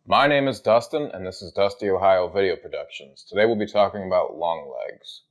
My name is Dustin, and this is Dusty Ohio Video Productions. Today we'll be talking about Longlegs.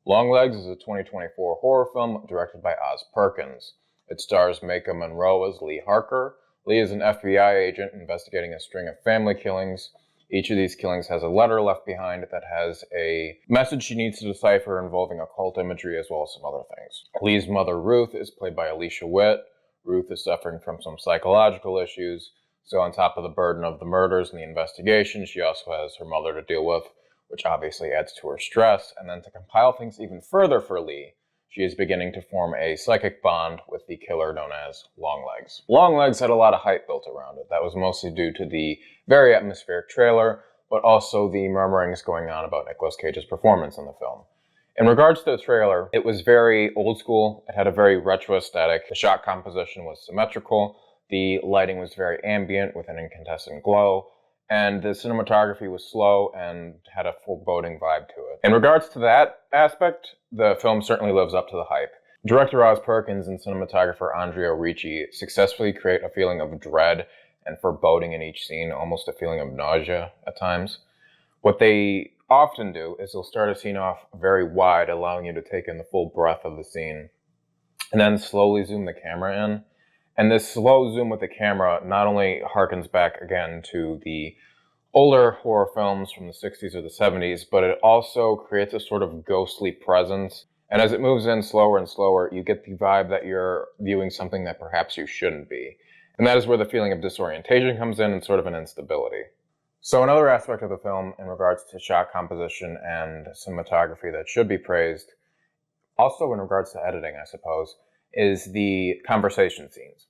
Longlegs is a 2024 horror film directed by Oz Perkins. It stars Maika Monroe as Lee Harker. Lee is an FBI agent investigating a string of family killings. Each of these killings has a letter left behind that has a message she needs to decipher involving occult imagery as well as some other things. Lee's mother, Ruth, is played by Alicia Witt. Ruth is suffering from some psychological issues, so on top of the burden of the murders and the investigation, she also has her mother to deal with, which obviously adds to her stress. And then to compile things even further for Lee, she is beginning to form a psychic bond with the killer known as Longlegs. Longlegs had a lot of hype built around it. That was mostly due to the very atmospheric trailer, but also the murmurings going on about Nicolas Cage's performance in the film. In regards to the trailer, it was very old school. It had a very retro aesthetic. The shot composition was symmetrical. The lighting was very ambient with an incandescent glow. And the cinematography was slow and had a foreboding vibe to it. In regards to that aspect, the film certainly lives up to the hype. Director Oz Perkins and cinematographer Andrea Ricci successfully create a feeling of dread and foreboding in each scene, almost a feeling of nausea at times. What they often do is they'll start a scene off very wide, allowing you to take in the full breadth of the scene, and then slowly zoom the camera in. And this slow zoom with the camera not only harkens back again to the older horror films from the 60s or the 70s, but it also creates a sort of ghostly presence. And as it moves in slower and slower, you get the vibe that you're viewing something that perhaps you shouldn't be. And that is where the feeling of disorientation comes in and sort of an instability. So another aspect of the film in regards to shot composition and cinematography that should be praised, also in regards to editing, I suppose, is the conversation scenes.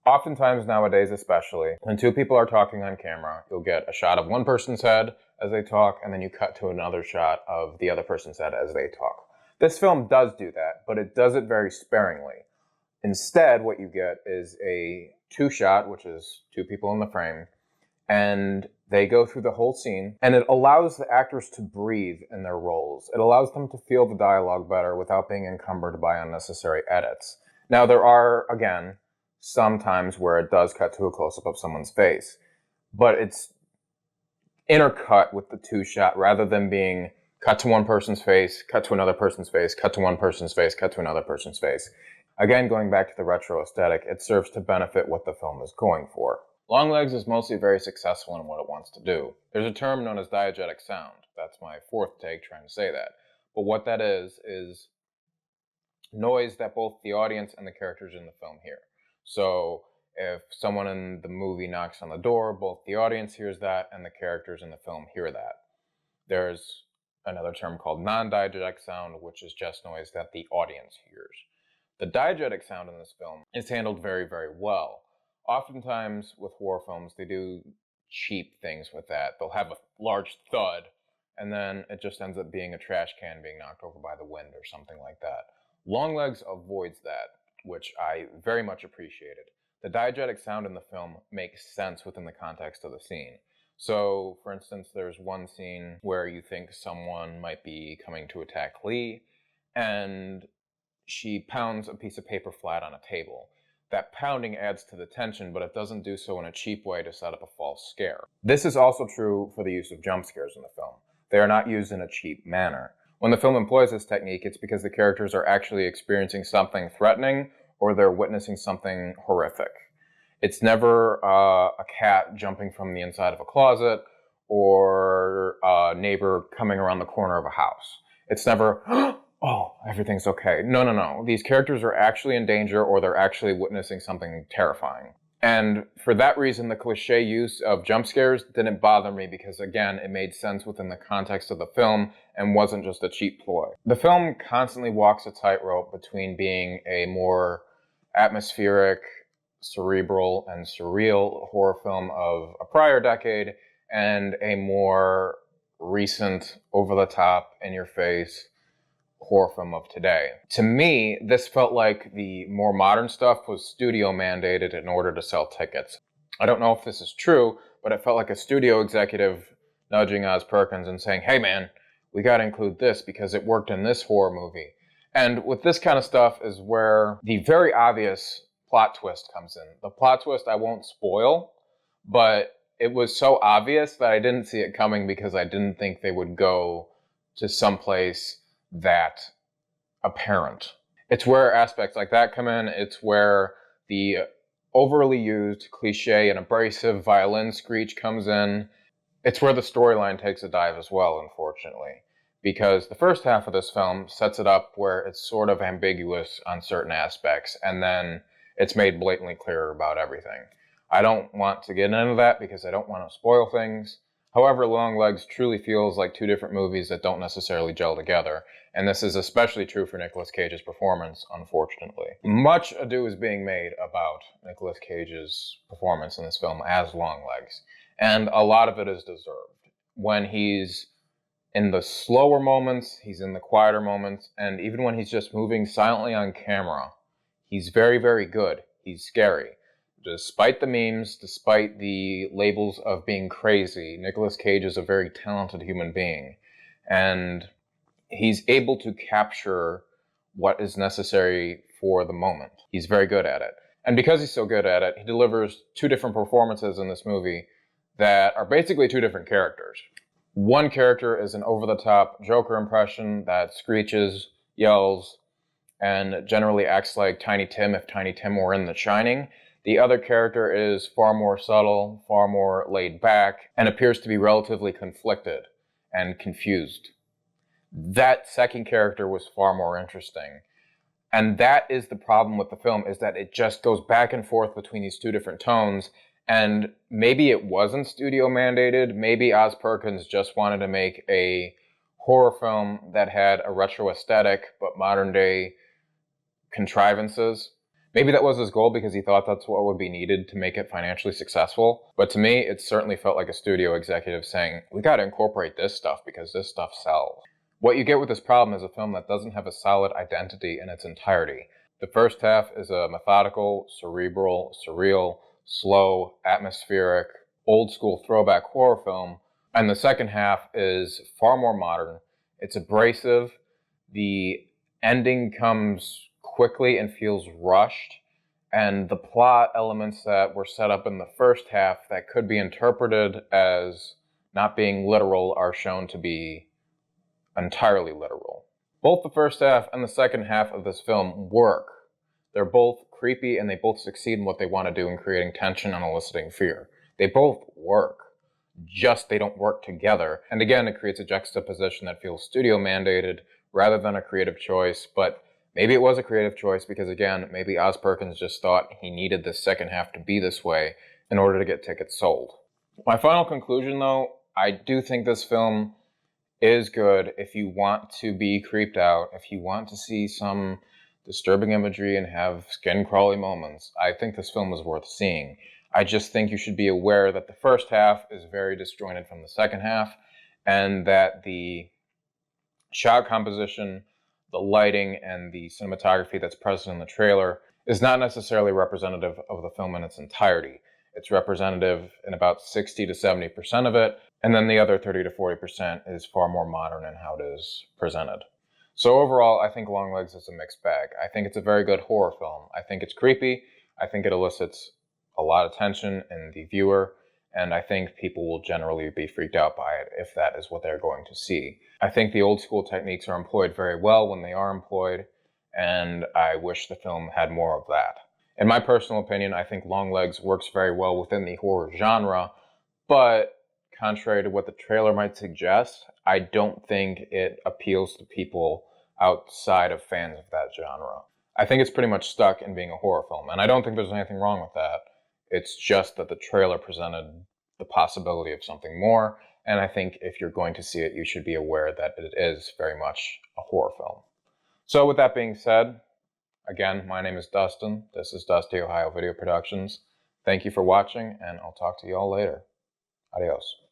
Oftentimes nowadays especially, when two people are talking on camera, you'll get a shot of one person's head as they talk, and then you cut to another shot of the other person's head as they talk. This film does do that, but it does it very sparingly. Instead, what you get is a two-shot, which is two people in the frame, and they go through the whole scene, and it allows the actors to breathe in their roles. It allows them to feel the dialogue better without being encumbered by unnecessary edits. Now, there are, again, sometimes where it does cut to a close-up of someone's face, but it's intercut with the two-shot rather than being cut to one person's face, cut to another person's face, cut to one person's face, cut to another person's face. Again, going back to the retro aesthetic, it serves to benefit what the film is going for. Longlegs is mostly very successful in what it wants to do. There's a term known as diegetic sound. That's my fourth take trying to say that. But what that is noise that both the audience and the characters in the film hear. So if someone in the movie knocks on the door, both the audience hears that and the characters in the film hear that. There's another term called non-diegetic sound, which is just noise that the audience hears. The diegetic sound in this film is handled very, very well. Oftentimes with horror films, they do cheap things with that. They'll have a large thud, and then it just ends up being a trash can being knocked over by the wind or something like that. Longlegs avoids that, which I very much appreciated. The diegetic sound in the film makes sense within the context of the scene. So, for instance, there's one scene where you think someone might be coming to attack Lee, and she pounds a piece of paper flat on a table. That pounding adds to the tension, but it doesn't do so in a cheap way to set up a false scare. This is also true for the use of jump scares in the film. They are not used in a cheap manner. When the film employs this technique, it's because the characters are actually experiencing something threatening or they're witnessing something horrific. It's never a cat jumping from the inside of a closet or a neighbor coming around the corner of a house. It's never, oh, everything's okay. No, no, no. These characters are actually in danger or they're actually witnessing something terrifying. And for that reason, the cliche use of jump scares didn't bother me because, again, it made sense within the context of the film and wasn't just a cheap ploy. The film constantly walks a tightrope between being a more atmospheric, cerebral, and surreal horror film of a prior decade and a more recent, over-the-top, in-your-face horror film of today. To me, this felt like the more modern stuff was studio mandated in order to sell tickets. I don't know if this is true, but it felt like a studio executive nudging Oz Perkins and saying, hey man, we gotta include this because it worked in this horror movie. And with this kind of stuff is where the very obvious plot twist comes in. The plot twist I won't spoil, but it was so obvious that I didn't see it coming because I didn't think they would go to someplace that apparent. It's where aspects like that come in. It's where the overly used cliche and abrasive violin screech comes in. It's where the storyline takes a dive as well, unfortunately. Because the first half of this film sets it up where it's sort of ambiguous on certain aspects, and then it's made blatantly clear about everything. I don't want to get into that because I don't want to spoil things. However, Longlegs truly feels like two different movies that don't necessarily gel together, and this is especially true for Nicolas Cage's performance, unfortunately. Much ado is being made about Nicolas Cage's performance in this film as Longlegs, and a lot of it is deserved. When he's in the slower moments, he's in the quieter moments, and even when he's just moving silently on camera, he's very, very good. He's scary. Despite the memes, despite the labels of being crazy, Nicolas Cage is a very talented human being. And he's able to capture what is necessary for the moment. He's very good at it. And because he's so good at it, he delivers two different performances in this movie that are basically two different characters. One character is an over-the-top Joker impression that screeches, yells, and generally acts like Tiny Tim if Tiny Tim were in The Shining. The other character is far more subtle, far more laid back, and appears to be relatively conflicted and confused. That second character was far more interesting. And that is the problem with the film, is that it just goes back and forth between these two different tones. And maybe it wasn't studio mandated. Maybe Oz Perkins just wanted to make a horror film that had a retro aesthetic, but modern day contrivances. Maybe that was his goal because he thought that's what would be needed to make it financially successful. But to me, it certainly felt like a studio executive saying, we got to incorporate this stuff because this stuff sells. What you get with this problem is a film that doesn't have a solid identity in its entirety. The first half is a methodical, cerebral, surreal, slow, atmospheric, old-school throwback horror film. And the second half is far more modern. It's abrasive. The ending comes quickly and feels rushed, and the plot elements that were set up in the first half that could be interpreted as not being literal are shown to be entirely literal. Both the first half and the second half of this film work. They're both creepy and they both succeed in what they want to do in creating tension and eliciting fear. They both work, just they don't work together. And again, it creates a juxtaposition that feels studio mandated rather than a creative choice, but maybe it was a creative choice because, again, maybe Oz Perkins just thought he needed this second half to be this way in order to get tickets sold. My final conclusion, though, I do think this film is good if you want to be creeped out, if you want to see some disturbing imagery and have skin-crawly moments. I think this film is worth seeing. I just think you should be aware that the first half is very disjointed from the second half, and that the shot composition, the lighting, and the cinematography that's present in the trailer is not necessarily representative of the film in its entirety. It's representative in about 60 to 70% of it, and then the other 30 to 40% is far more modern in how it is presented. So overall, I think Longlegs is a mixed bag. I think it's a very good horror film. I think it's creepy. I think it elicits a lot of tension in the viewer, and I think people will generally be freaked out by it if that is what they're going to see. I think the old school techniques are employed very well when they are employed, and I wish the film had more of that. In my personal opinion, I think Longlegs works very well within the horror genre, but contrary to what the trailer might suggest, I don't think it appeals to people outside of fans of that genre. I think it's pretty much stuck in being a horror film, and I don't think there's anything wrong with that. It's just that the trailer presented the possibility of something more, and I think if you're going to see it, you should be aware that it is very much a horror film. So with that being said, again, my name is Dustin. This is Dusty Ohio Video Productions. Thank you for watching, and I'll talk to you all later. Adios.